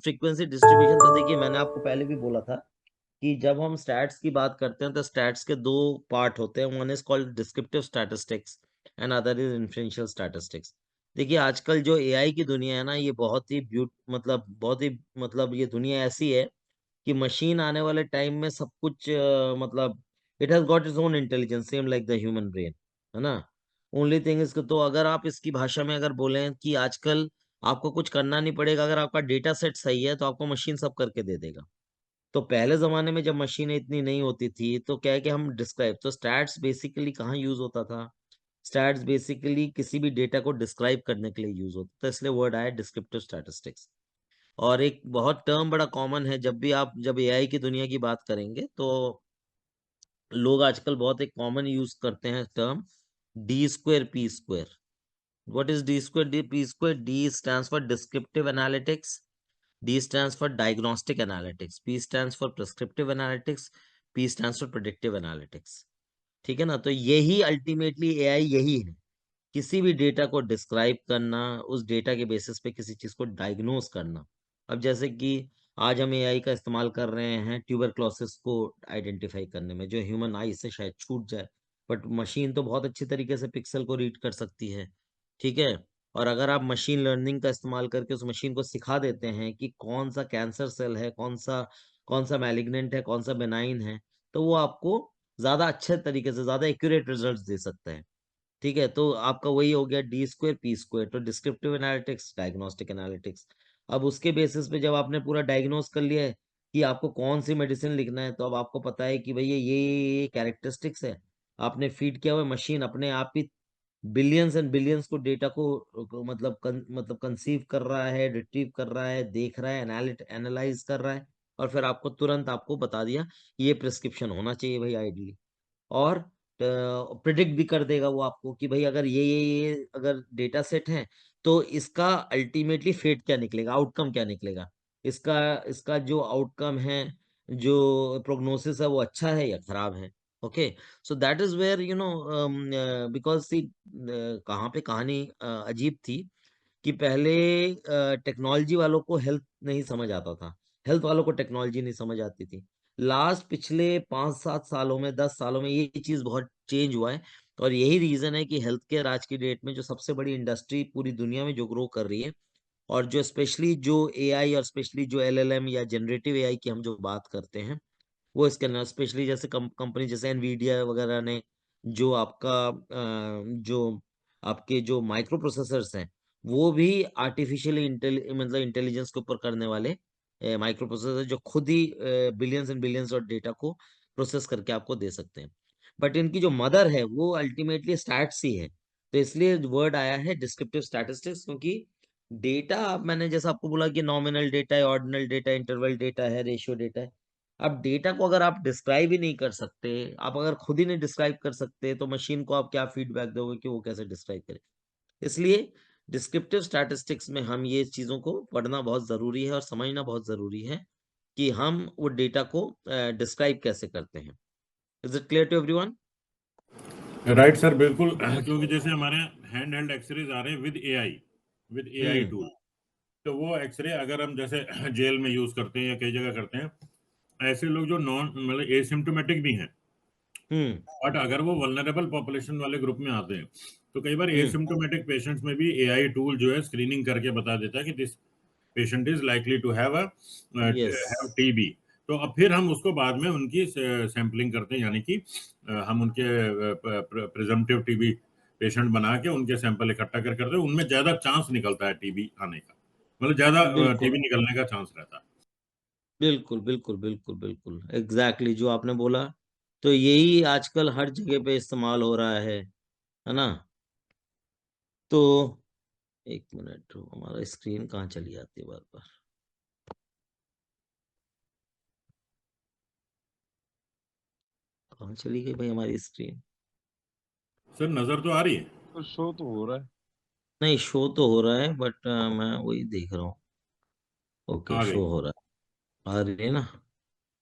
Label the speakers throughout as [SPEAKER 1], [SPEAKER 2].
[SPEAKER 1] Frequency distribution तो देखिए मैंने आपको पहले भी बोला था कि जब हम स्टैट्स की बात करते हैं तो स्टैट्स के दो पार्ट होते हैं, one is called descriptive statistics and other is inferential statistics. देखिए आजकल जो एआई की दुनिया है ना, ये बहुत ही बहुत ही ये दुनिया ऐसी है कि मशीन आने वाले टाइम में सब कुछ मतलब it has got its own intelligence same like the human brain, है ना। ओनली थिंग इज तो अगर आप इसकी भाषा में अगर बोलें कि आजकल आपको कुछ करना नहीं पड़ेगा, अगर आपका डेटा सेट सही है तो आपको मशीन सब करके दे देगा। तो पहले जमाने में जब मशीनें इतनी नहीं होती थी तो क्या है कि हम डिस्क्राइब, तो स्टैट्स बेसिकली कहाँ यूज होता था, स्टैट्स बेसिकली किसी भी डेटा को डिस्क्राइब करने के लिए यूज होता था, इसलिए वर्ड आया डिस्क्रिप्टिव स्टैटिस्टिक्स। और एक बहुत टर्म बड़ा कॉमन है, जब एआई की दुनिया की बात करेंगे तो लोग आजकल बहुत एक कॉमन यूज करते हैं term D square P square. What is D square D P square? D stands for descriptive analytics, D stands for diagnostic analytics, P stands for prescriptive analytics, P stands for predictive analytics। ठीक है ना, तो यही ultimately AI यही है, किसी भी data को डिस्क्राइब करना, उस डेटा के बेसिस पे किसी चीज को डायग्नोस करना। अब जैसे कि आज हम एआई का इस्तेमाल कर रहे हैं ट्यूबरक्लोसिस को आइडेंटिफाई करने में, जो ह्यूमन आई से शायद छूट जाए, बट मशीन तो बहुत अच्छी तरीके से पिक्सल को रीड कर सकती है। ठीक है। और अगर आप मशीन लर्निंग का इस्तेमाल करके उस मशीन को सिखा देते हैं कि कौन सा कैंसर सेल है, कौन सा मैलिग्नेंट है, कौन सा बेनाइन है, तो वो आपको ज्यादा अच्छे तरीके से ज्यादा एक्यूरेट रिजल्ट्स दे सकता है। ठीक है, तो आपका वही हो गया डी स्क्वेयर पी स्क्वेयर, तो डिस्क्रिप्टिव एनालिटिक्स, डायग्नोस्टिक एनालिटिक्स। अब उसके बेसिस पे जब आपने पूरा डायग्नोस कर लिया है कि आपको कौन सी मेडिसिन लिखना है, तो अब आपको पता है कि भैया ये कैरेक्टरिस्टिक्स है, आपने फीड किया हुआ मशीन अपने आप ही बिलियंस एंड बिलियंस को डेटा को मतलब कंसीव कर रहा है, रिट्रीव कर रहा है, देख रहा है, एनालाइज कर रहा है, और फिर आपको तुरंत आपको बता दिया ये प्रिस्क्रिप्शन होना चाहिए भाई आइडियली। और प्रिडिक्ट भी कर देगा वो आपको कि भाई अगर ये अगर डेटा सेट है तो इसका अल्टीमेटली फेट क्या निकलेगा, आउटकम क्या निकलेगा, इसका इसका जो आउटकम है, जो प्रोग्नोसिस है, वो अच्छा है या खराब है। Okay, so that is where you know because see कहाँ पे कहानी अजीब थी कि पहले टेक्नोलॉजी वालों को हेल्थ नहीं समझ आता था, हेल्थ वालों को टेक्नोलॉजी नहीं समझ आती थी। लास्ट पिछले 5-7 सालों में, 10 सालों में ये चीज बहुत चेंज हुआ है। और यही रीजन है कि हेल्थ केयर आज की डेट में जो सबसे बड़ी इंडस्ट्री पूरी दुनिया में जो ग्रो कर रही है, और जो स्पेशली जो एआई और स्पेशली जो एलएलएम या जनरेटिव एआई की हम जो बात करते हैं, वो इसके अंदर स्पेशली जैसे कंपनी जैसे एनवीडिया वगैरह ने जो जो आपके जो माइक्रो प्रोसेसर्स हैं, वो भी आर्टिफिशियल इंटेलिजेंस के ऊपर करने वाले माइक्रो प्रोसेसर, जो खुद ही बिलियंस एंड बिलियंस और डेटा को प्रोसेस करके आपको दे सकते हैं। बट इनकी जो मदर है वो अल्टीमेटली स्टैट्स ही है, तो इसलिए वर्ड आया है डिस्क्रिप्टिव स्टैटिस्टिक्स। क्योंकि डेटा, मैंने जैसा आपको बोला कि नॉमिनल डेटा है, ऑर्डिनल डेटा, इंटरवल डेटा है, रेशियो डेटा है। अब डेटा को अगर आप डिस्क्राइब ही नहीं कर सकते, आप अगर खुद ही नहीं डिस्क्राइब कर सकते, तो मशीन को आप क्या फीडबैक दोगे कि वो कैसे डिस्क्राइब करे। इसलिए डिस्क्रिप्टिव स्टैटिस्टिक्स में हम ये चीजों को पढ़ना बहुत जरूरी है और समझना बहुत जरूरी है कि हम वो डेटा को डिस्क्राइब कैसे करते हैं। Is it clear to everyone?
[SPEAKER 2] Right sir, बिल्कुल। क्योंकि जैसे हमारे हैंड हेल्ड एक्सरेज आ रहे हैं विद एआई टूल, तो वो एक्सरे अगर हम जैसे जेल में यूज करते हैं या कई जगह करते हैं, ऐसे लोग जो नॉन मतलब एसिम्टोमेटिक भी हैं, बट अगर वो वल्नरेबल पॉपुलेशन वाले ग्रुप में आते हैं, तो कई बार एसिम्टोमेटिक पेशेंट्स में भी एआई टूल जो है स्क्रीनिंग करके बता देता है कि this patient is likely to have
[SPEAKER 1] yes,
[SPEAKER 2] TB. तो अब फिर हम उसको बाद में उनकी सैंपलिंग करते हैं, यानी कि हम उनके प्रिजम्पटिव टीबी पेशेंट बना के उनके सैंपल इकट्ठा करते हैं, उनमें ज्यादा चांस निकलता है टीबी आने का, मतलब ज्यादा
[SPEAKER 1] बिल्कुल
[SPEAKER 2] टीबी निकलने का चांस रहता है।
[SPEAKER 1] बिल्कुल बिल्कुल बिल्कुल बिल्कुल एग्जैक्टली जो आपने बोला, तो यही आजकल हर जगह पे इस्तेमाल हो रहा है ना। तो एक मिनट, हमारा स्क्रीन कहाँ चली जाती है बार बार, कहाँ चली गई भाई हमारी स्क्रीन?
[SPEAKER 2] सर नजर तो आ रही है।
[SPEAKER 3] तो शो तो हो रहा है।
[SPEAKER 1] नहीं, शो तो हो रहा है बट मैं वही देख रहा हूँ। ओके,
[SPEAKER 2] आ गई।
[SPEAKER 1] शो हो रहा है, आ रही है ना।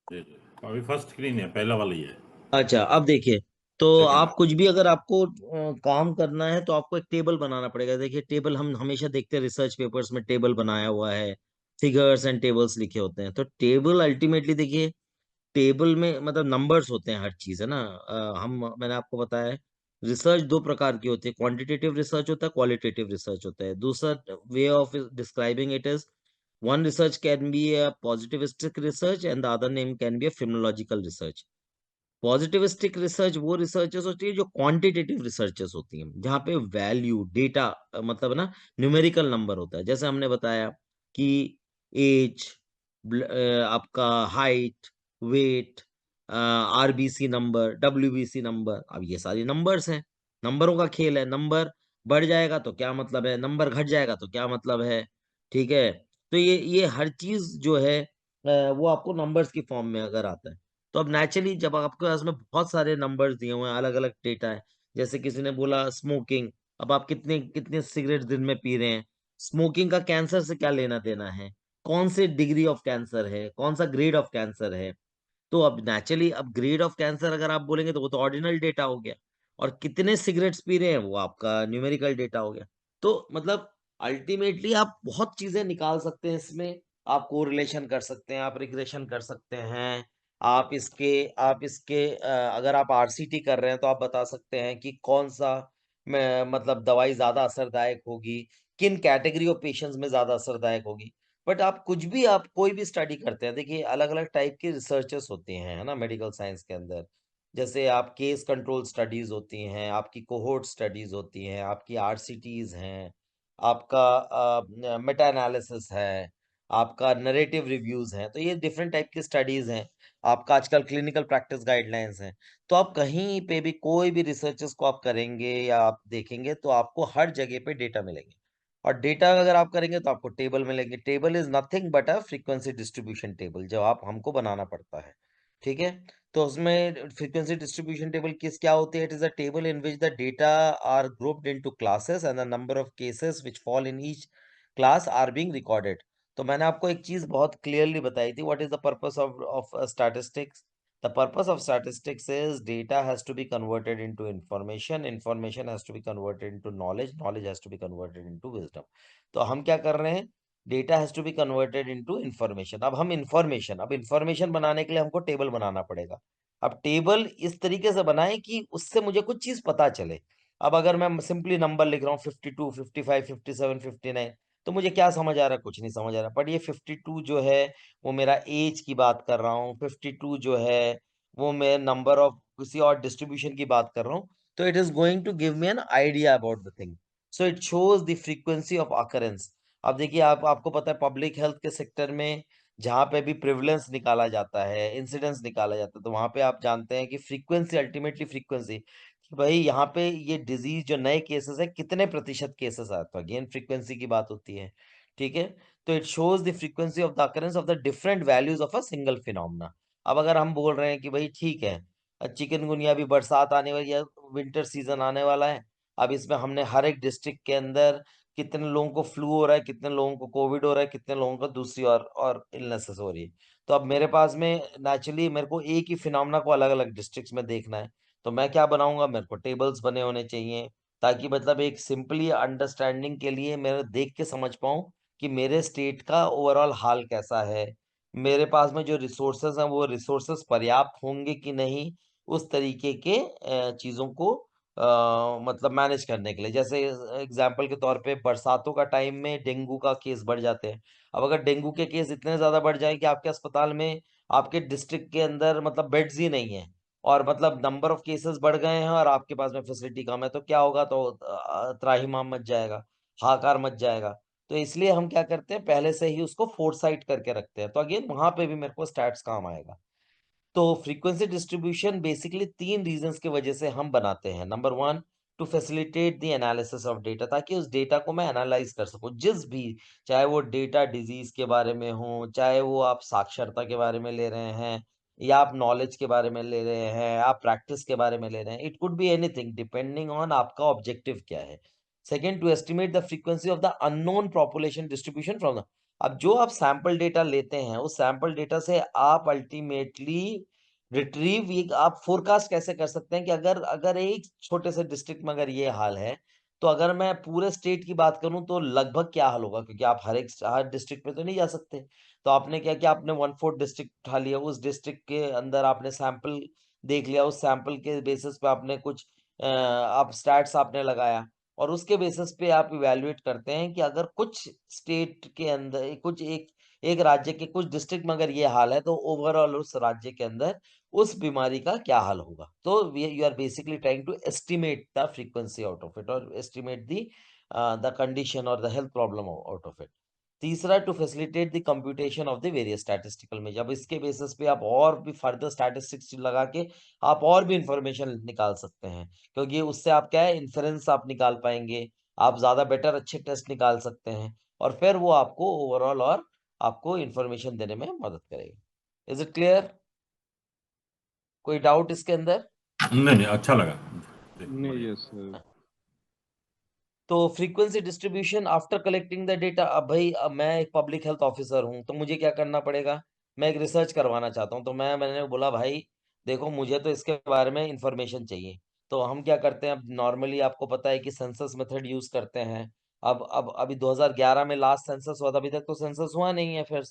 [SPEAKER 2] जी जी, अभी फर्स्ट स्क्रीन है, पहला वाला ही है।
[SPEAKER 1] अच्छा, अब देखिए, तो
[SPEAKER 2] सेकंड।
[SPEAKER 1] आप कुछ भी अगर आपको काम करना है तो आपको एक टेबल बनाना पड़ेगा। देखिए टेबल हम हमेशा देखते हैं, रिसर्च पेपर्स में टेबल बनाया हुआ है, फिगर्स एंड टेबल्स लिखे होते हैं। तो टेबल अल्टीमेटली देखिए, टेबल में मतलब नंबर्स होते हैं, हर चीज है ना। मैंने आपको बताया है, रिसर्च दो प्रकार की होती है, क्वांटिटेटिव रिसर्च होता है, क्वालिटेटिव रिसर्च होता है। दूसरा way of describing it is, one research can be a positivistic research and the other name can be a phenomenological research। Positivistic research वो रिसर्चेस होती है जो क्वांटिटेटिव रिसर्चेस होती हैं, जहाँ पे वैल्यू डेटा मतलब ना न्यूमेरिकल नंबर होता है। जैसे हमने बताया कि एज, आपका height, weight, RBC number, WBC number, अब ये सारी नंबर्स हैं, नंबरों का खेल है। नंबर बढ़ जाएगा तो क्या मतलब है, नंबर घट जाएगा तो क्या मतलब है, ठीक है। तो ये हर चीज जो है वो आपको नंबर्स की फॉर्म में अगर आता है, तो अब नेचुरली जब आपके पास में बहुत सारे नंबर्स दिए हुए हैं, अलग अलग डेटा है, जैसे किसी ने बोला स्मोकिंग, अब आप कितने कितने सिगरेट दिन में पी रहे हैं, स्मोकिंग का कैंसर से क्या लेना देना है, कौन से डिग्री ऑफ कैंसर है, कौन सा ग्रेड ऑफ कैंसर है। तो अब नेचुरली अब ग्रेड ऑफ कैंसर अगर आप बोलेंगे तो वो तो ऑर्डिनल डेटा हो गया, और कितने सिगरेट्स पी रहे हैं वो आपका न्यूमेरिकल डेटा हो गया। तो मतलब अल्टीमेटली आप बहुत चीजें निकाल सकते हैं इसमें, आप कोरिलेशन कर सकते हैं, आप रिग्रेशन कर सकते हैं, आप इसके अगर आप आरसीटी कर रहे हैं तो आप बता सकते हैं कि कौन सा मतलब दवाई ज्यादा असरदायक होगी, किन कैटेगरी ऑफ पेशेंट्स में ज्यादा असरदायक होगी। बट आप कुछ भी, आप कोई भी स्टडी करते हैं, देखिए अलग अलग टाइप की रिसर्चेस होती हैं, है ना, मेडिकल साइंस के अंदर। जैसे आप केस कंट्रोल स्टडीज होती हैं, आपकी कोहोर्ट स्टडीज होती हैं, आपकी आरसीटीज हैं, आपका मेटा एनालिसिस है, आपका नरेटिव रिव्यूज हैं। तो ये डिफरेंट टाइप की स्टडीज हैं। आपका आजकल क्लिनिकल प्रैक्टिस गाइडलाइंस हैं। तो आप कहीं पे भी कोई भी रिसर्चेस को आप करेंगे या आप देखेंगे तो आपको हर जगह पे डेटा मिलेंगे। और डेटा अगर आप करेंगे तो आपको टेबल मिलेंगे। Table is nothing but a frequency distribution table, जो आप हमको बनाना पड़ता है, ठीक है। तो उसमें फ्रीक्वेंसी डिस्ट्रीब्यूशन टेबल किस क्या होती है, it is a table in which the data are grouped into classes and the number of cases which fall in each class are being recorded. तो मैंने आपको एक चीज बहुत क्लियरली बताई थी, what is the purpose of statistics. The purpose of statistics is data has to be converted into information, information has to be converted into knowledge, knowledge has to be converted into wisdom। तो हम क्या कर रहे हैं, data has to be converted into information. अब information बनाने के लिए हमको टेबल बनाना पड़ेगा। अब टेबल इस तरीके से बनाए कि उससे मुझे कुछ चीज पता चले। अब अगर मैं सिंपली नंबर लिख रहा हूँ 52, 55, 57, 59, तो मुझे क्या समझ आ रहा है, कुछ नहीं समझ आ रहा। बट ये 52 जो है वो मेरा एज की बात कर रहा हूँ, 52 जो है वो मैं नंबर ऑफ किसी और डिस्ट्रीब्यूशन की बात कर रहा हूँ। तो it is going to give me an idea about the thing. So it shows the frequency of occurrence. अब देखिए, आपको पता है पब्लिक हेल्थ के सेक्टर में जहाँ पे भी प्रिवलेंस निकाला जाता है, इंसिडेंस निकाला जाता है, तो वहां पे आप जानते हैं कि फ्रीक्वेंसी, अल्टीमेटली फ्रीक्वेंसी, कि भाई यहाँ पे ये डिजीज जो नए केसेस है कितने प्रतिशत केसेस आए, तो अगेन फ्रीक्वेंसी की बात होती है, ठीक है। तो it shows the frequency of the occurrence of the different values of a single phenomena. अब अगर हम बोल रहे हैं कि भाई ठीक है, चिकनगुनिया भी, बरसात आने वाली है, विंटर सीजन आने वाला है, अब इसमें हमने हर एक डिस्ट्रिक्ट के अंदर कितने लोगों को फ्लू हो रहा है, कितने लोगों को कोविड हो रहा है, कितने लोगों को दूसरी और इलनेसेस हो रही है। तो अब मेरे पास में नेचुरली मेरे को एक ही फिनोमेना को अलग अलग डिस्ट्रिक्ट्स में देखना है। तो मैं क्या बनाऊंगा, मेरे को टेबल्स बने होने चाहिए, ताकि मतलब एक सिंपली अंडरस्टैंडिंग के लिए मैं देख के समझ पाऊं कि मेरे स्टेट का ओवरऑल हाल कैसा है, मेरे पास में जो रिसोर्सेज हैं वो रिसोर्सेज पर्याप्त होंगे कि नहीं, उस तरीके के चीज़ों को मतलब मैनेज करने के लिए। जैसे एग्जांपल के तौर पे बरसातों का टाइम में डेंगू का केस बढ़ जाते हैं। अब अगर डेंगू के केस इतने ज़्यादा बढ़ जाए कि आपके अस्पताल में, आपके डिस्ट्रिक्ट के अंदर मतलब बेड्स ही नहीं है, और मतलब नंबर ऑफ केसेस बढ़ गए हैं और आपके पास में फैसिलिटी कम है, तो क्या होगा, तो त्राहिमाम मच जाएगा, हाहाकार मच जाएगा। तो इसलिए हम क्या करते हैं, पहले से ही उसको फोरसाइट करके रखते हैं। तो अगेन वहां पे भी मेरे को स्टैट्स काम आएगा। तो फ्रीक्वेंसी डिस्ट्रीब्यूशन बेसिकली तीन रीजंस की वजह से हम बनाते हैं। Number one, to facilitate the analysis of data, ताकि उस डेटा को मैं एनालाइज कर सकूं, जिस भी, चाहे वो डेटा डिजीज के बारे में हो, चाहे वो आप साक्षरता के बारे में ले रहे हैं, या आप नॉलेज के बारे में ले रहे हैं, आप प्रैक्टिस के बारे में ले रहे हैं, it could be anything depending on आपका ऑब्जेक्टिव क्या है। Second, to estimate the frequency of the unknown population distribution from the, अब जो आप सैंपल डेटा लेते हैं उस सैंपल डेटा से आप अल्टीमेटली रिट्रीव, ये आप फोरकास्ट कैसे कर सकते हैं कि अगर अगर एक छोटे से डिस्ट्रिक्ट में अगर ये हाल है, तो अगर मैं पूरे स्टेट की बात करूं तो लगभग क्या हाल होगा, क्योंकि आप हर डिस्ट्रिक्ट में तो नहीं जा सकते। तो आपने क्या किया, आपने 1/4 डिस्ट्रिक्ट उठा लिया, उस डिस्ट्रिक्ट के अंदर आपने सैंपल देख लिया, उस सैंपल के बेसिस पे आपने कुछ आप स्टैट्स आपने लगाया, और उसके बेसिस पे आप इवैल्यूएट करते हैं कि अगर कुछ स्टेट के अंदर कुछ एक एक राज्य के कुछ डिस्ट्रिक्ट में अगर ये हाल है, तो ओवरऑल उस राज्य के अंदर उस बीमारी का क्या हाल होगा। तो you are basically trying to estimate the frequency out of it, और एस्टिमेट द कंडीशन और the health problem out of it. तीसरा, to facilitate the computation of the various statistical में, जब इसके बेसिस पे आप और भी फर्दर स्टैटिस्टिक्स लगा के आप और भी इंफॉर्मेशन निकाल सकते हैं, क्योंकि उससे आप क्या है, इन्फेरेंस आप निकाल पाएंगे, आप ज्यादा बेटर अच्छे टेस्ट निकाल सकते हैं, और फिर वो आपको ओवरऑल और आपको इंफॉर्मेशन देने में मदद करेगा। Is it clear? कोई डाउट इसके अंदर?
[SPEAKER 2] नहीं नहीं, अच्छा लगा,
[SPEAKER 3] नहीं,
[SPEAKER 2] बढ़िया।
[SPEAKER 3] Yes sir.
[SPEAKER 1] तो frequency distribution after collecting the data, अब भाई अब मैं एक पब्लिक हेल्थ ऑफिसर हूं, तो मुझे क्या करना पड़ेगा, मैं एक रिसर्च करवाना चाहता हूं, तो मैंने बोला भाई देखो मुझे तो इसके बारे में इंफॉर्मेशन चाहिए। तो हम क्या करते हैं, अब नॉर्मली आपको पता है कि सेंसस मेथड यूज करते हैं। अब अभी 2011 में लास्ट सेंसस हुआ था, अभी तक तो सेंसस हुआ नहीं है फिर।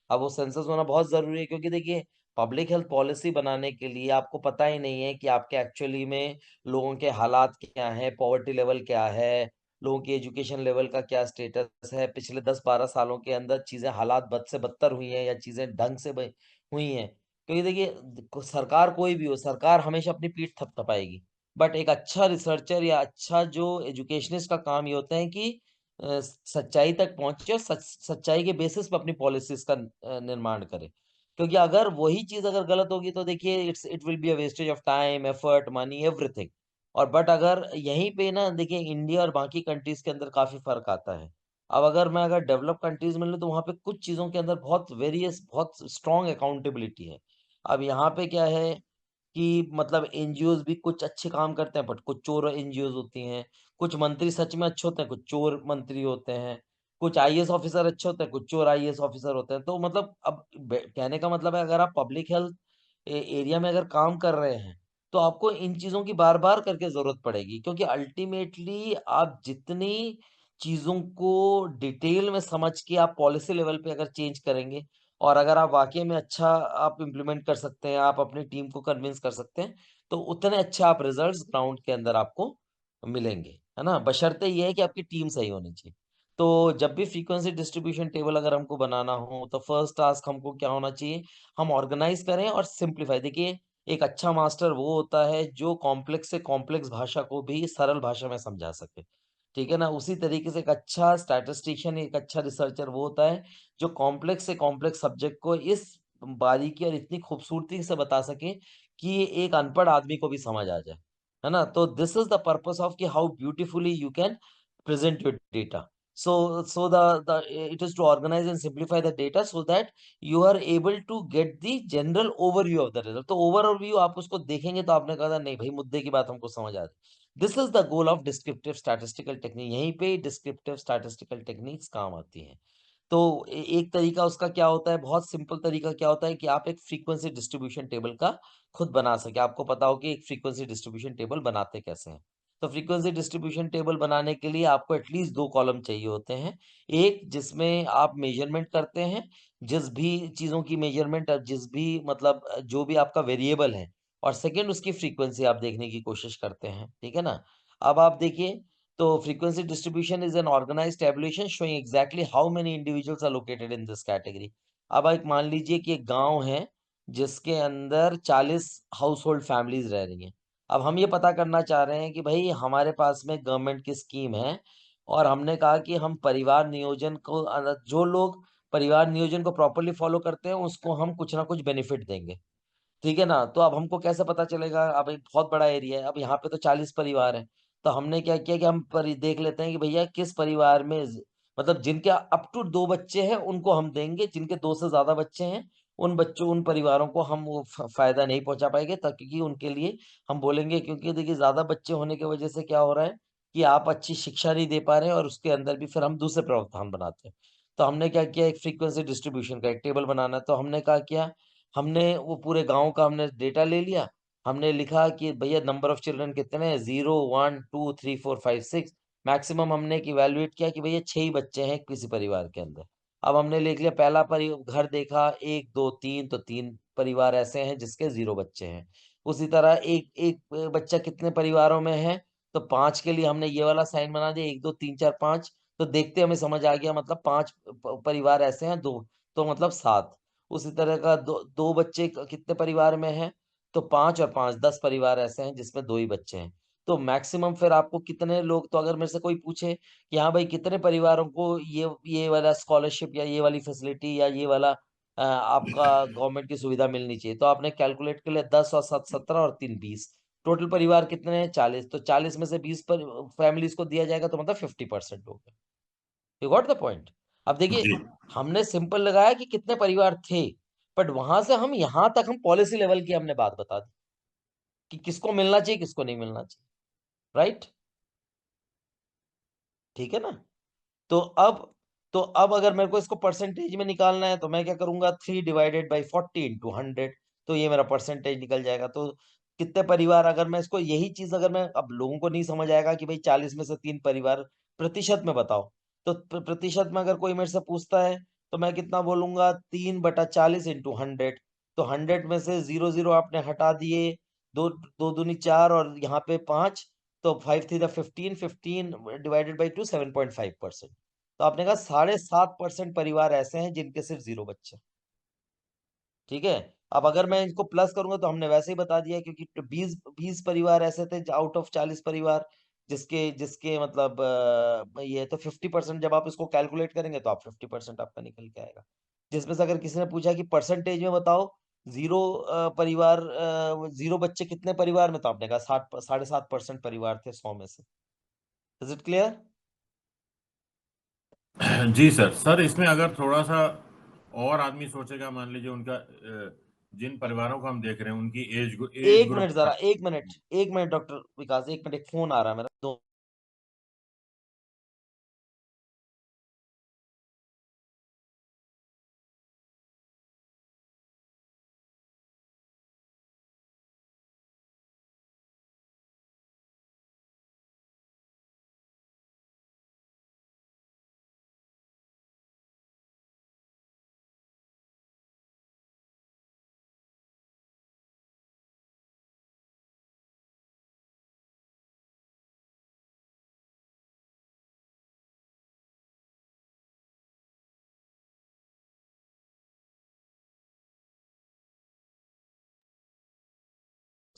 [SPEAKER 1] अब वो सेंसस होना बहुत जरूरी है, क्योंकि देखिए पब्लिक हेल्थ पॉलिसी बनाने के लिए आपको पता ही नहीं है कि आपके एक्चुअली में लोगों के हालात क्या हैं, पॉवर्टी लेवल क्या है, लोगों की एजुकेशन लेवल का क्या स्टेटस है, पिछले 10-12 सालों के अंदर चीजें हालात बद से बदतर हुई हैं या चीजें ढंग से हुई हैं। क्योंकि देखिए सरकार कोई भी हो, सरकार हमेशा अपनी पीठ थपथपाएगी, बट एक अच्छा रिसर्चर या अच्छा जो एजुकेशनिस्ट का काम ये होता है कि सच्चाई तक पहुंचे और सच्चाई के बेसिस पे अपनी पॉलिसीज का निर्माण करे। क्योंकि अगर वही चीज अगर गलत होगी तो देखिए it will be a wastage of time, effort, money, everything. और बट अगर यहीं पे ना देखिए इंडिया और बाकी कंट्रीज के अंदर काफी फर्क आता है। अब अगर डेवलप कंट्रीज में लूँ तो वहाँ पे कुछ चीजों के अंदर बहुत स्ट्रांग अकाउंटेबिलिटी है। अब यहाँ पे क्या है कि मतलब एनजीओज भी कुछ अच्छे काम करते हैं, बट कुछ चोर एनजीओज होती हैं। कुछ मंत्री सच में अच्छे होते हैं, कुछ चोर मंत्री होते हैं। कुछ आईएएस ऑफिसर अच्छे होते हैं, कुछ चोर आईएएस ऑफिसर होते हैं। तो मतलब अब कहने का मतलब है, अगर आप पब्लिक हेल्थ एरिया में अगर काम कर रहे हैं तो आपको इन चीजों की बार बार करके जरूरत पड़ेगी, क्योंकि अल्टीमेटली आप जितनी चीजों को डिटेल में समझ के आप पॉलिसी लेवल पे अगर चेंज करेंगे, और अगर आप वाकई में अच्छा आप इम्प्लीमेंट कर सकते हैं, आप अपनी टीम को कन्विंस कर सकते हैं, तो उतने अच्छे आप रिजल्ट्स ग्राउंड के अंदर आपको मिलेंगे, है ना। बशर्ते ये है कि आपकी टीम सही होनी चाहिए। तो जब भी फ्रीक्वेंसी डिस्ट्रीब्यूशन टेबल अगर हमको बनाना हो तो फर्स्ट टास्क हमको क्या होना चाहिए, हम ऑर्गेनाइज करें और सिंप्लीफाई। देखिए एक अच्छा मास्टर वो होता है जो कॉम्प्लेक्स से कॉम्प्लेक्स भाषा को भी सरल भाषा में समझा सके, ठीक है ना। उसी तरीके से एक अच्छा स्टैटिस्टिशियन, एक अच्छा रिसर्चर वो होता है जो कॉम्प्लेक्स से कॉम्प्लेक्स सब्जेक्ट को इस बारीकी और इतनी खूबसूरती से बता सके कि ये एक अनपढ़ आदमी को भी समझ आ जाए, है ना। तो this is the purpose of कि how beautifully you can present your data. So it is to organize and simplify the data so that you are able to get the general overview of the result. तो overview आप उसको देखेंगे तो आपने कहा था नहीं भाई मुद्दे की बात हमको समझ आ गई। This is the goal of descriptive statistical technique, यहीं पे डिस्क्रिप्टिव स्टैटिस्टिकल टेक्निक्स काम आती हैं। तो एक तरीका उसका क्या होता है, बहुत सिंपल तरीका क्या होता है कि आप एक फ्रीक्वेंसी डिस्ट्रीब्यूशन टेबल का खुद बना सके। आपको पता हो कि एक फ्रीक्वेंसी डिस्ट्रीब्यूशन टेबल बनाते कैसे हैं। तो फ्रीक्वेंसी डिस्ट्रीब्यूशन टेबल बनाने के लिए आपको एटलीस्ट 2 कॉलम चाहिए होते हैं। एक जिसमें आप मेजरमेंट करते हैं, जिस भी चीजों की मेजरमेंट, जिस भी मतलब जो भी आपका वेरिएबल है, और सेकंड उसकी फ्रीक्वेंसी आप देखने की कोशिश करते हैं, ठीक है ना। अब आप देखिए, तो frequency distribution is an organized tabulation showing exactly how many individuals are located in this category. अब एक मान लीजिए कि एक गांव है जिसके अंदर 40 हाउस होल्ड फैमिलीज रह रही हैं। अब हम ये पता करना चाह रहे हैं कि भाई हमारे पास में गवर्नमेंट की स्कीम है, और हमने कहा कि हम परिवार नियोजन को, जो लोग परिवार नियोजन को प्रॉपरली फॉलो करते हैं उसको हम कुछ ना कुछ बेनिफिट देंगे, ठीक है ना। तो अब हमको कैसे पता चलेगा, अब एक बहुत बड़ा एरिया है, अब यहाँ पे तो 40 परिवार हैं। तो हमने क्या किया कि हम देख लेते हैं कि भैया किस परिवार में मतलब जिनके अप टू 2 बच्चे हैं उनको हम देंगे, जिनके 2 से ज्यादा बच्चे हैं उन परिवारों को हम वो फायदा नहीं पहुंचा पाएंगे, क्योंकि उनके लिए हम बोलेंगे, क्योंकि देखिए ज्यादा बच्चे होने की वजह से क्या हो रहा है कि आप अच्छी शिक्षा नहीं दे पा रहे हैं, और उसके अंदर भी फिर हम दूसरे प्रावधान बनाते हैं। तो हमने क्या किया, एक फ्रीक्वेंसी डिस्ट्रीब्यूशन का एक टेबल बनाना है। तो हमने कहा किया, हमने वो पूरे गांव का हमने डेटा ले लिया। हमने लिखा कि भैया नंबर ऑफ चिल्ड्रन कितने हैं, 0 1 2 3 4 5 6। मैक्सिमम हमने इवेल्युएट किया कि भैया 6 ही बच्चे हैं किसी परिवार के अंदर। अब हमने लिख लिया पहला घर देखा 1 2 3, तो 3 परिवार ऐसे हैं जिसके 0 बच्चे हैं। उसी तरह एक एक बच्चा कितने परिवारों में है, तो 5 के लिए हमने ये वाला साइन बना दिया, 1 2 3 4 5। तो देखते हमें समझ आ गया, मतलब 5 परिवार ऐसे हैं, 2 तो मतलब 7। उसी तरह का दो बच्चे कितने परिवार में हैं, तो 5 और 5 10 परिवार ऐसे हैं जिसमें 2 ही बच्चे हैं। तो मैक्सिमम फिर आपको कितने लोग, तो अगर मेरे से कोई पूछे कि हाँ भाई कितने परिवारों को ये वाला स्कॉलरशिप या ये वाली फैसिलिटी या ये वाला आपका गवर्नमेंट की सुविधा मिलनी चाहिए, तो आपने कैलकुलेट कर लिया 10 और 7 17 और 3 20। टोटल परिवार कितने हैं 40, तो 40 में से 20 पर फैमिलीज को दिया जाएगा, तो मतलब 50% हो गया। You got the point. अब देखिए,
[SPEAKER 2] जी
[SPEAKER 1] हमने सिंपल लगाया कि कितने परिवार थे, बट वहां से हम यहां तक हम पॉलिसी लेवल की हमने बात बता दी कि किसको मिलना चाहिए किसको नहीं मिलना चाहिए। राइट, ठीक है ना। तो अब तो अब अगर मेरे को इसको परसेंटेज में निकालना है, तो मैं क्या करूंगा, 3/40 × 100, तो ये मेरा परसेंटेज निकल जाएगा। तो कितने परिवार, अगर मैं इसको यही चीज, अगर मैं, अब लोगों को नहीं समझ आएगा कि भाई 40 में से 3 परिवार प्रतिशत में बताओ, तो प्रतिशत में अगर कोई मेरे से पूछता है, तो मैं कितना बोलूंगा, 3/40 × 100। तो 100 में से 0 0 आपने हटा दिए, दो दो दूनी 4 और यहाँ पे 5, तो 5 3 15, 15 डिवाइडेड बाई 2 7.5%। तो आपने कहा 7.5% परिवार ऐसे हैं जिनके सिर्फ 0 बच्चे। ठीक है। अब अगर मैं इनको प्लस करूंगा, तो हमने वैसे ही बता दिया, क्योंकि 20 परिवार ऐसे थे आउट ऑफ 40 परिवार जिसके जिसके मतलब ये, तो 50% जब आप इसको कैलकुलेट करेंगे, तो आप 50% आपका निकल के आएगा। जिसमें से अगर किसी ने पूछा कि परसेंटेज में बताओ, 0 परिवार, 0 बच्चे कितने परिवार में, तो आपने कहा 7.5% परिवार थे 100 में से। Is it clear?
[SPEAKER 2] जी सर। सर इसमें अगर थोड़ा सा और आदमी सोचेगा, मान लीजिए उनका जिन परिवारों को हम देख रहे हैं उनकी एज
[SPEAKER 1] एक
[SPEAKER 2] ग्रुप
[SPEAKER 1] मिनट जरा,
[SPEAKER 2] क्या।
[SPEAKER 1] 1 मिनट, 1 मिनट डॉक्टर विकास, 1 मिनट, एक फोन आ रहा है मेरा, दो।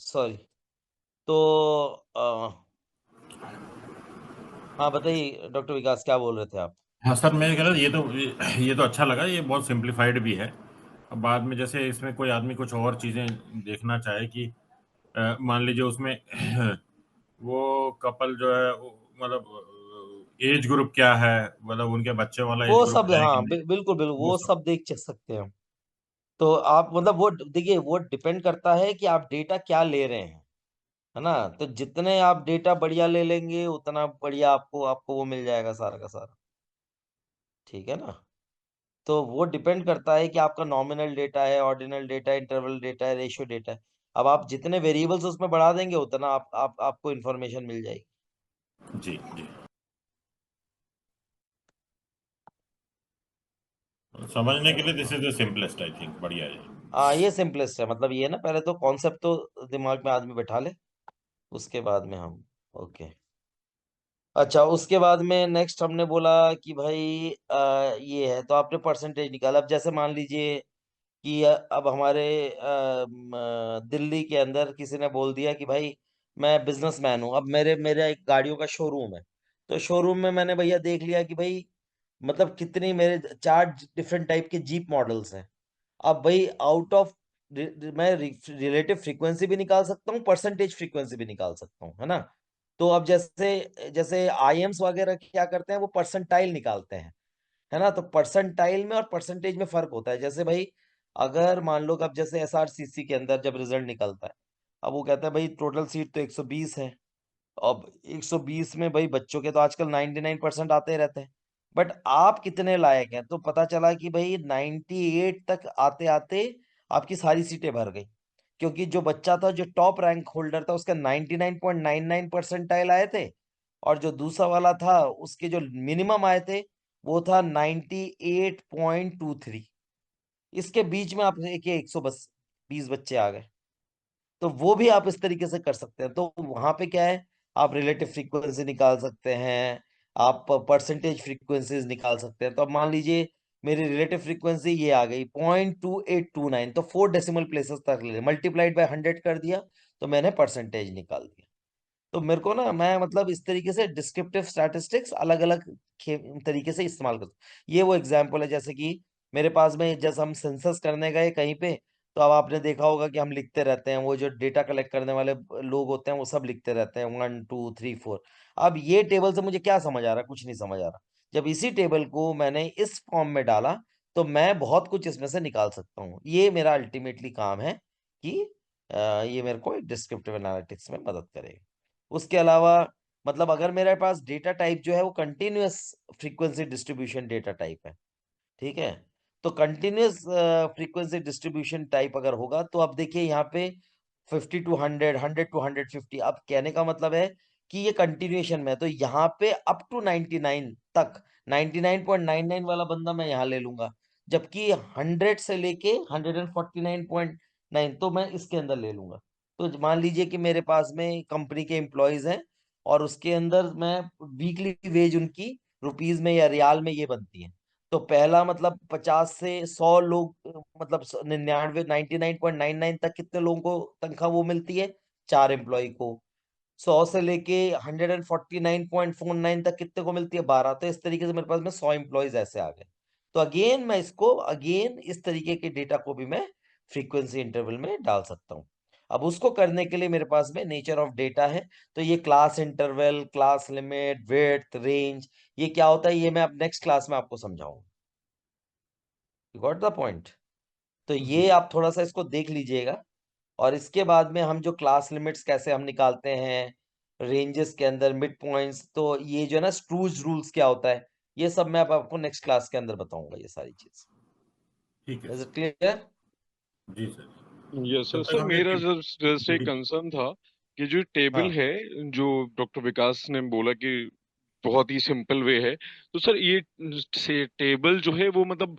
[SPEAKER 1] सॉरी। तो हाँ बताइए डॉक्टर विकास, क्या बोल रहे थे आप?
[SPEAKER 2] हाँ सर, मैं कह रहा था ये तो अच्छा लगा, ये बहुत सिंप्लीफाइड भी है। अब बाद में जैसे इसमें कोई आदमी कुछ और चीज़ें देखना चाहे कि मान लीजिए उसमें वो कपल जो है मतलब एज ग्रुप क्या है, मतलब उनके बच्चे वाला एज
[SPEAKER 1] वो
[SPEAKER 2] ग्रुप
[SPEAKER 1] सब,
[SPEAKER 2] है कि
[SPEAKER 1] हाँ,
[SPEAKER 2] नहीं,
[SPEAKER 1] बिल्कुल बिल्कुल,
[SPEAKER 2] वो
[SPEAKER 1] वो
[SPEAKER 2] सब।
[SPEAKER 1] सब देख चेक सकते हैं हम। तो आप मतलब वो देखिए, वो डिपेंड करता है कि आप डेटा क्या ले रहे हैं, है ना। तो जितने आप डेटा बढ़िया ले लेंगे, उतना बढ़िया आपको आपको वो मिल जाएगा सारा का सारा। ठीक है ना। तो वो डिपेंड करता है कि आपका नॉमिनल डेटा है, ऑर्डिनल डेटा है, इंटरवल डेटा है, रेशियो डेटा है। अब आप जितने वेरिएबल्स उसमें बढ़ा देंगे, उतना आपको इन्फॉर्मेशन मिल जाएगी।
[SPEAKER 2] जी जी। समझने के लिए this is the simplest, I think बढ़िया है।
[SPEAKER 1] ये सिंपलेस्ट है, मतलब ये ना, पहले तो कॉन्सेप्ट तो दिमाग में आदमी बैठा ले, उसके बाद में हम। ओके। अच्छा, उसके बाद में नेक्स्ट हमने बोला कि भाई ये है, तो आपने परसेंटेज निकाला। अब जैसे मान लीजिए कि अब हमारे दिल्ली के अंदर किसी ने बोल दिया कि भाई मैं बिजनेसमैन हूँ, अब मेरे मेरा एक गाड़ियों का शोरूम है। तो शोरूम में मैंने भैया देख लिया कि भाई मतलब कितनी मेरे 4 डिफरेंट टाइप के जीप मॉडल्स हैं। अब भाई आउट ऑफ, मैं रिलेटिव फ्रीक्वेंसी भी निकाल सकता हूँ, परसेंटेज फ्रीक्वेंसी भी निकाल सकता हूँ, है ना। तो अब जैसे जैसे आईएम्स वगैरह क्या करते हैं, वो परसेंटाइल निकालते हैं, है ना। तो परसेंटाइल में और परसेंटेज में फर्क होता है। जैसे भाई अगर मान लो कि अब जैसे एसआरसीसी के अंदर जब रिजल्ट निकलता है, अब वो कहता है भाई टोटल सीट तो 120 है। अब 120 में भाई बच्चों के तो आजकल 99% आते ही रहते हैं, बट आप कितने लायक हैं, तो पता चला कि भाई 98 तक आते आते आपकी सारी सीटें भर गई। क्योंकि जो बच्चा था, जो टॉप रैंक होल्डर था, उसका 99.99 परसेंटाइल आए थे, और जो दूसरा वाला था उसके जो मिनिमम आए थे वो था 98.23। इसके बीच में आप देखिए 120 बच्चे आ गए। तो वो भी आप इस तरीके से कर सकते हैं। तो वहां पे क्या है, आप रिलेटिव फ्रीक्वेंसी निकाल सकते हैं, आप परसेंटेज फ्रीक्वेंसीज निकाल सकते हैं। तो अब मान लीजिए मेरी रिलेटिव फ्रीक्वेंसी ये आ गई 0.2829, तो 4 डेसिमल प्लेसेस तक ले मल्टीप्लाइड बाय 100 कर दिया, तो मैंने परसेंटेज निकाल दिया। तो मेरे को ना, मैं मतलब इस तरीके से डिस्क्रिप्टिव स्टैटिस्टिक्स अलग अलग तरीके से इस्तेमाल करता हूँ। ये वो एग्जाम्पल है, जैसे कि मेरे पास में जैसे हम सेंसस करने गए कहीं पे, तो अब आपने देखा होगा कि हम लिखते रहते हैं, वो जो डेटा कलेक्ट करने वाले लोग होते हैं वो सब लिखते रहते हैं 1 2 3 4। अब ये टेबल से मुझे क्या समझ आ रहा है, कुछ नहीं समझ आ रहा। जब इसी टेबल को मैंने इस फॉर्म में डाला तो मैं बहुत कुछ इसमें से निकाल सकता हूँ। ये मेरा अल्टीमेटली काम है कि ये मेरे को डिस्क्रिप्टिव एनालिटिक्स में मदद करेगा। उसके अलावा मतलब अगर मेरे पास डेटा टाइप जो है वो continuous frequency distribution data type है, ठीक है, तो कंटिन्यूअस फ्रीक्वेंसी डिस्ट्रीब्यूशन टाइप अगर होगा तो अब देखिए यहाँ पे 50 to 100, 100 to 150। अब कहने का मतलब है कि ये कंटिन्यूएशन में है, तो यहाँ पे अप टू 99 तक, 99.99 वाला बंदा मैं यहाँ ले लूंगा, जबकि 100 से लेके 149.9 तो मैं इसके अंदर ले लूंगा। तो मान लीजिए कि मेरे पास में कंपनी के एम्प्लॉयज हैं और उसके अंदर मैं वीकली वेज उनकी रुपीज में या रियाल में ये बनती है। तो पहला मतलब 50 से 100 लोग, मतलब 99.99 तक कितने लोगों को तनख्वाह वो मिलती है, 4 एम्प्लॉय को। 100 से लेके 149.49 तक कितने को मिलती है, 12। तो इस तरीके से मेरे पास में 100 एम्प्लॉयज ऐसे आ गए। तो अगेन मैं इसको अगेन इस तरीके के डेटा को भी मैं फ्रीक्वेंसी इंटरवल में डाल सकता हूँ। अब उसको करने के लिए मेरे पास में नेचर ऑफ डेटा है। तो ये class interval, class limit, width, range, ये क्या होता है ये मैं अब नेक्स्ट क्लास में आपको समझाऊंगा। You got the point. तो ये
[SPEAKER 2] जी
[SPEAKER 1] आप थोड़ा सा इसको देख लीजिएगा। और इसके बाद में हम जो क्लास लिमिट्स कैसे हम निकालते हैं रेंजेस के अंदर, मिड पॉइंट्स, तो ये जो है ना स्ट्रूज रूल्स क्या होता है, ये सब मैं अब आपको नेक्स्ट क्लास के अंदर बताऊंगा ये सारी चीज।
[SPEAKER 2] ठीक है
[SPEAKER 1] इज
[SPEAKER 2] सर।
[SPEAKER 1] It clear?
[SPEAKER 2] जी सर।
[SPEAKER 3] Yes sir.
[SPEAKER 2] तब तक
[SPEAKER 3] सर
[SPEAKER 2] हम
[SPEAKER 3] मेरा
[SPEAKER 2] एक
[SPEAKER 3] जस्ट एक कंसर्न था कि जो टेबल
[SPEAKER 1] हाँ,
[SPEAKER 3] है, जो डॉक्टर विकास ने बोला कि बहुत ही सिंपल वे है, तो सर ये से टेबल जो है वो मतलब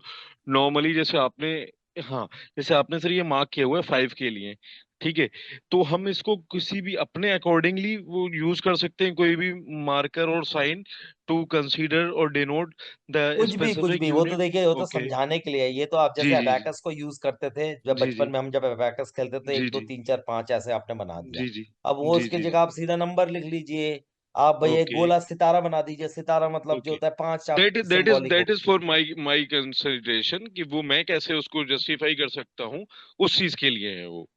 [SPEAKER 3] नॉर्मली जैसे आपने, हाँ, जैसे आपने सर ये मार्क किया हुआ है 5 के लिए, ठीक है, तो हम इसको किसी भी अपने अकॉर्डिंगली वो यूज कर सकते हैं, कोई भी मार्कर और साइन टू कंसीडर और डिनोट द
[SPEAKER 1] कुछ
[SPEAKER 3] स्पेसिफिक
[SPEAKER 1] भी वो तो
[SPEAKER 3] यूनिट।
[SPEAKER 1] देखिए वो तो
[SPEAKER 3] ओके।
[SPEAKER 1] समझाने के लिए है। ये तो आप
[SPEAKER 3] जी
[SPEAKER 1] जैसे
[SPEAKER 3] जी
[SPEAKER 1] अबैकस को यूज करते थे जब
[SPEAKER 3] जी
[SPEAKER 1] बचपन
[SPEAKER 3] जी
[SPEAKER 1] में, हम जब अबैकस खेलते थे,
[SPEAKER 3] जी
[SPEAKER 1] 1 2 3 4 5 ऐसे आपने बना दिया।
[SPEAKER 3] जी जी
[SPEAKER 1] अब वो
[SPEAKER 3] जी
[SPEAKER 1] उसकी
[SPEAKER 3] जी
[SPEAKER 1] जगह
[SPEAKER 3] जी।
[SPEAKER 1] आप सीधा नंबर लिख लीजिए। आप भैया एक
[SPEAKER 3] ओके
[SPEAKER 1] गोला सितारा बना दीजिए, सितारा मतलब जो
[SPEAKER 3] ओके।
[SPEAKER 1] होता है 5 आप
[SPEAKER 3] that is that is
[SPEAKER 1] symbolic
[SPEAKER 3] that
[SPEAKER 1] हो।
[SPEAKER 3] Is for my my consideration कि वो मैं कैसे उसको जस्टिफाई कर सकता हूँ, उस चीज के लिए है वो।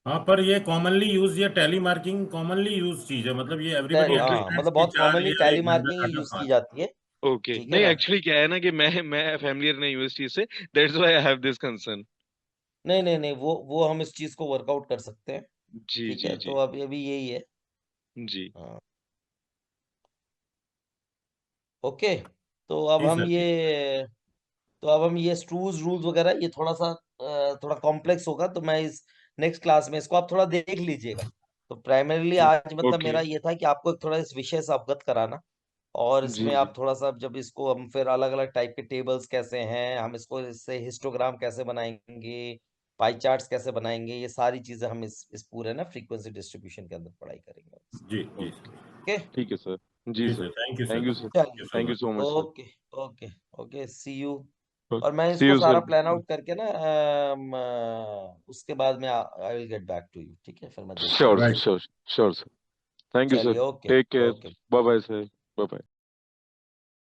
[SPEAKER 2] हाँ, पर ये कॉमनली यूज, ये टैली मार्किंग कॉमनली यूज चीज है, मतलब ये एवरीबडी
[SPEAKER 3] ओके
[SPEAKER 1] हाँ,
[SPEAKER 2] अंडरस्टैंड्स
[SPEAKER 1] मतलब
[SPEAKER 2] कि
[SPEAKER 1] बहुत
[SPEAKER 2] 4
[SPEAKER 1] कॉमनली
[SPEAKER 2] लेयर,
[SPEAKER 1] टैली
[SPEAKER 2] एक नंबर
[SPEAKER 1] मार्किंग ही
[SPEAKER 2] काटा
[SPEAKER 1] यूज की
[SPEAKER 2] 5।
[SPEAKER 1] जाती है।
[SPEAKER 3] ओके।
[SPEAKER 1] ठीक है
[SPEAKER 3] नहीं
[SPEAKER 1] ना?
[SPEAKER 3] एक्चुअली क्या है ना कि मैं फैमिलियर नहीं हूँ इस चीज से, that's why I have this concern.
[SPEAKER 1] नहीं नहीं नहीं, वो हम इस चीज को वर्कआउट कर सकते हैं।
[SPEAKER 3] जी
[SPEAKER 1] ठीक
[SPEAKER 3] जी
[SPEAKER 1] है,
[SPEAKER 3] जी
[SPEAKER 1] तो अभी अभी यही है।
[SPEAKER 3] जी।
[SPEAKER 1] हाँ, ओके। तो अब
[SPEAKER 2] जी
[SPEAKER 1] हम
[SPEAKER 2] सर, जी।
[SPEAKER 1] ये तो अब हम ये स्ट्रूज रूल्स वगैरह ये थोड़ा सा थोड़ा कॉम्प्लेक्स होगा, तो मैं इस नेक्स्ट क्लास में इसको आप थोड़ा देख लीजिएगा। तो प्राइमरीली आज मतलब
[SPEAKER 3] ओके।
[SPEAKER 1] मेरा ये था कि आपको एक थोड़ा इस विषय से अवगत कराना, और
[SPEAKER 3] जी
[SPEAKER 1] इसमें
[SPEAKER 3] जी।
[SPEAKER 1] आप थोड़ा सा जब इसको हम फिर अलग अलग टाइप के टेबल्स कैसे हैं, हम इसको इससे हिस्टोग्राम कैसे बनाएंगे, पाई चार्ट्स कैसे बनाएंगे, ये सारी चीजें हम इस पूरे ना फ्रीक्वेंसी डिस्ट्रीब्यूशन के अंदर पढ़ाई करेंगे।
[SPEAKER 2] जी जी
[SPEAKER 3] ओके।
[SPEAKER 1] ओके,
[SPEAKER 3] ठीक है सर। जी
[SPEAKER 2] जी
[SPEAKER 3] sir.
[SPEAKER 2] Sir, thank you
[SPEAKER 3] thank
[SPEAKER 2] sir,
[SPEAKER 3] you sir.
[SPEAKER 2] Thank you
[SPEAKER 1] चलिए,
[SPEAKER 2] so
[SPEAKER 3] thank you
[SPEAKER 2] much.
[SPEAKER 3] So much sir.
[SPEAKER 1] Okay okay okay, see you. और मैं
[SPEAKER 3] सी
[SPEAKER 1] इसको
[SPEAKER 3] यू
[SPEAKER 1] सारा
[SPEAKER 3] सर।
[SPEAKER 1] प्लान आउट करके ना उसके बाद में I will get back to you, ठीक है, फिर मैं देख
[SPEAKER 3] श्योर
[SPEAKER 1] लूंगा
[SPEAKER 3] सर,
[SPEAKER 2] राइट।
[SPEAKER 1] इसको।
[SPEAKER 3] Sure sure sir. Thank you
[SPEAKER 1] चलिए,
[SPEAKER 3] sir.
[SPEAKER 1] Okay
[SPEAKER 3] take care.
[SPEAKER 1] Okay.
[SPEAKER 3] Bye bye sir. Bye bye.